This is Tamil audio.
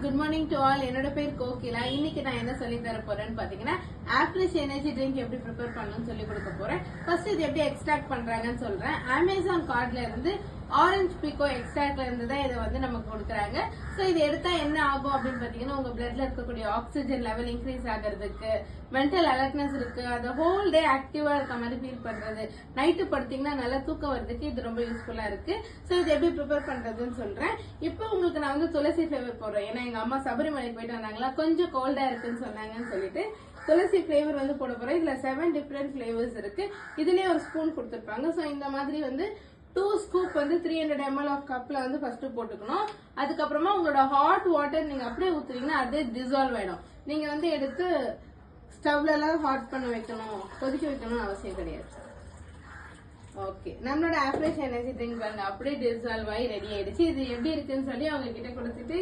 Good morning to all. என்னோட பேர் கோகிலா. இன்னைக்கு நான் என்ன சொல்லி தர போறேன்னு பாத்தீங்கன்னா ஆப்ரிஷ் எனர்ஜி ட்ரிங்க் எப்படி ப்ரிப்பேர் பண்ணணும்னு சொல்லி கொடுக்க போறேன். ஃபர்ஸ்ட் இது எப்படி எக்ஸ்ட்ராக்ட் பண்றாங்கன்னு சொல்றேன். அமேசான் கார்ட்ல இருந்து ஆரஞ்சு பிகோ எக்ஸ்ட்ராக்ட்ல இருந்து தான் இதை வந்து நமக்கு கொடுக்குறாங்க. ஸோ இது எடுத்தா என்ன ஆகும் அப்படின்னு பாத்தீங்கன்னா உங்க பிளட்ல இருக்கக்கூடிய ஆக்சிஜன் லெவல் இன்க்ரீஸ் ஆகிறதுக்கு, மென்டல் அலர்ட்னஸ் இருக்கு, அது ஹோல் டே ஆக்டிவா இருக்க மாதிரி ஃபீல் பண்றது, நைட்டு படுத்தீங்கன்னா நல்லா தூக்கம் வர்றதுக்கு இது ரொம்ப யூஸ்ஃபுல்லா இருக்கு. ஸோ இது எப்படி ப்ரிப்பேர் பண்றதுன்னு சொல்றேன். இப்போ உங்களுக்கு நான் வந்து துளசி ஃபிளேவர் போடுறேன். ஏன்னா எங்க அம்மா சபரிமலைக்கு போயிட்டு வந்தாங்களா, கொஞ்சம் கோல்டா இருக்குன்னு சொன்னாங்கன்னு சொல்லிட்டு துளசி ஃபிளேவர் வந்து போட போறேன். இதுல 7 டிஃப்ரெண்ட் ஃபிளேவர்ஸ் இருக்கு. இதுலயே ஒரு ஸ்பூன் கொடுத்துருப்பாங்க. ஸோ இந்த மாதிரி வந்து 2 ஸ்கூப் வந்து 300 ml ஆஃப் கப்ல வந்து ஃபர்ஸ்ட் போட்டுக்கணும். அதுக்கப்புறமா உங்களோட ஹாட் வாட்டர் நீங்க அப்படியே ஊத்துறீங்கன்னா அதே டிசால்வ் ஆயிடும். நீங்க வந்து எடுத்து ஸ்டவ்ல எல்லாம் ஹாட் பண்ண வைக்கணும், கொதிக்க வைக்கணும்னு அவசியம் கிடையாது. ஓகே, நம்மளோட ஆப்ரிஷ் எனர்ஜி ட்ரிங்க் பாருங்க அப்படியே டிசால்வ் ஆகி ரெடி ஆயிடுச்சு. இது எப்படி இருக்குன்னு சொல்லி அவங்க கிட்ட கொடுத்துட்டு